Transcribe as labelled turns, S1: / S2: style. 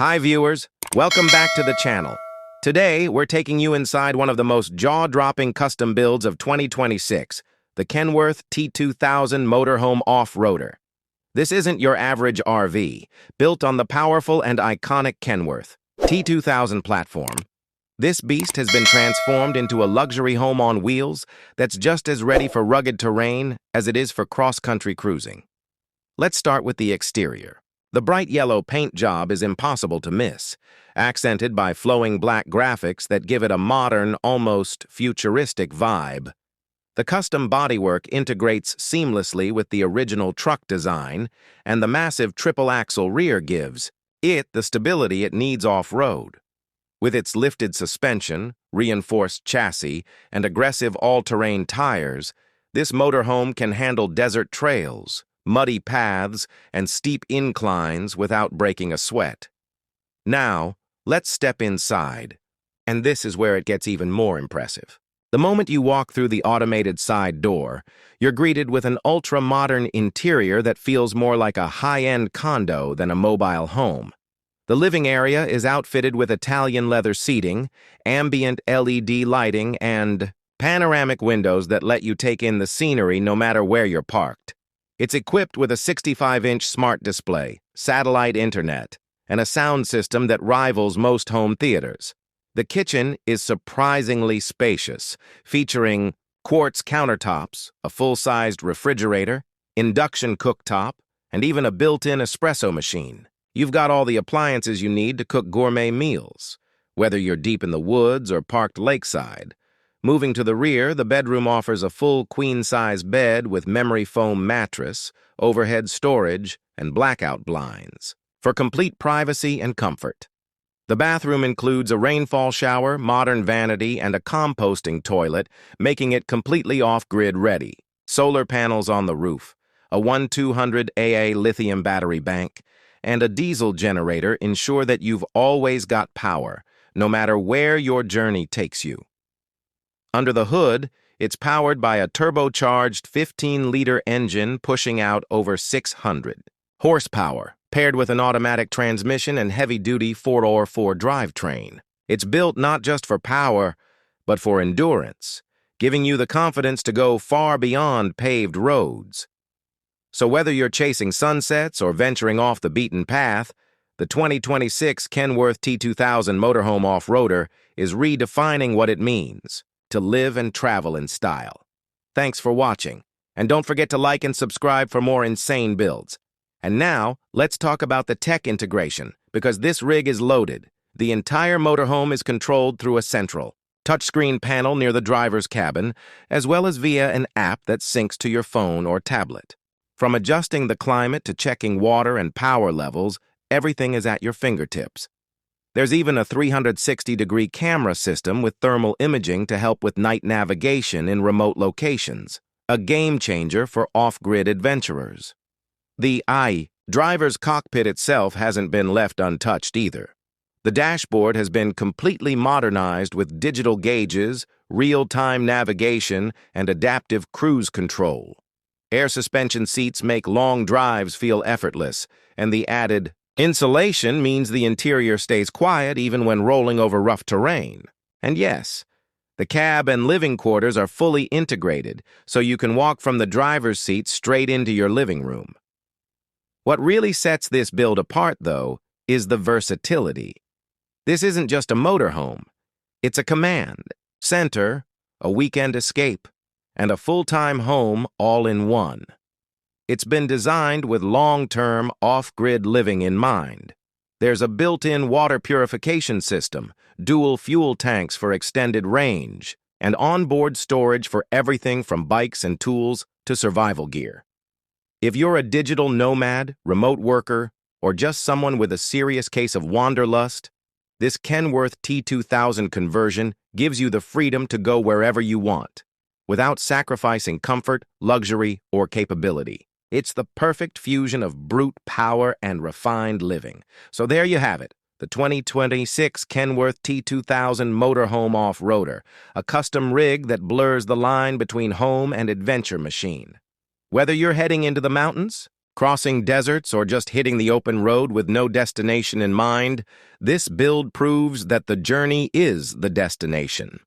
S1: Hi viewers, welcome back to the channel. Today, we're taking you inside one of the most jaw-dropping custom builds of 2026, the Kenworth T2000 Motorhome Off-Roader. This isn't your average RV, built on the powerful and iconic Kenworth T2000 platform. This beast has been transformed into a luxury home on wheels that's just as ready for rugged terrain as it is for cross-country cruising. Let's start with the exterior. The bright yellow paint job is impossible to miss, accented by flowing black graphics that give it a modern, almost futuristic vibe. The custom bodywork integrates seamlessly with the original truck design, and the massive triple-axle rear gives it the stability it needs off-road. With its lifted suspension, reinforced chassis, and aggressive all-terrain tires, this motorhome can handle desert trails, muddy paths, and steep inclines without breaking a sweat. Now, let's step inside, and this is where it gets even more impressive. The moment you walk through the automated side door, you're greeted with an ultra-modern interior that feels more like a high-end condo than a mobile home. The living area is outfitted with Italian leather seating, ambient LED lighting, and panoramic windows that let you take in the scenery no matter where you're parked. It's equipped with a 65-inch smart display, satellite internet, and a sound system that rivals most home theaters. The kitchen is surprisingly spacious, featuring quartz countertops, a full-sized refrigerator, induction cooktop, and even a built-in espresso machine. You've got all the appliances you need to cook gourmet meals, whether you're deep in the woods or parked lakeside. Moving to the rear, the bedroom offers a full queen-size bed with memory foam mattress, overhead storage, and blackout blinds for complete privacy and comfort. The bathroom includes a rainfall shower, modern vanity, and a composting toilet, making it completely off-grid ready. Solar panels on the roof, a 1200 AA lithium battery bank, and a diesel generator ensure that you've always got power, no matter where your journey takes you. Under the hood, it's powered by a turbocharged 15-liter engine pushing out over 600 horsepower, paired with an automatic transmission and heavy-duty 4x4 drivetrain. It's built not just for power, but for endurance, giving you the confidence to go far beyond paved roads. So whether you're chasing sunsets or venturing off the beaten path, the 2026 Kenworth T2000 Motorhome Off-Roader is redefining what it means to live and travel in style. Thanks for watching, and don't forget to like and subscribe for more insane builds. And now, let's talk about the tech integration, because this rig is loaded. The entire motorhome is controlled through a central touchscreen panel near the driver's cabin, as well as via an app that syncs to your phone or tablet. From adjusting the climate to checking water and power levels, everything is at your fingertips. There's even a 360-degree camera system with thermal imaging to help with night navigation in remote locations, a game-changer for off-grid adventurers. The driver's cockpit itself hasn't been left untouched either. The dashboard has been completely modernized with digital gauges, real-time navigation, and adaptive cruise control. Air suspension seats make long drives feel effortless, and the added insulation means the interior stays quiet even when rolling over rough terrain. And yes, the cab and living quarters are fully integrated, so you can walk from the driver's seat straight into your living room. What really sets this build apart, though, is the versatility. This isn't just a motorhome. It's a command center, a weekend escape, and a full-time home all in one. It's been designed with long-term, off-grid living in mind. There's a built-in water purification system, dual fuel tanks for extended range, and onboard storage for everything from bikes and tools to survival gear. If you're a digital nomad, remote worker, or just someone with a serious case of wanderlust, this Kenworth T2000 conversion gives you the freedom to go wherever you want, without sacrificing comfort, luxury, or capability. It's the perfect fusion of brute power and refined living. So there you have it, the 2026 Kenworth T2000 Motorhome Off-Roader, a custom rig that blurs the line between home and adventure machine. Whether you're heading into the mountains, Crossing deserts or just hitting the open road with no destination in mind, this build proves that the journey is the destination.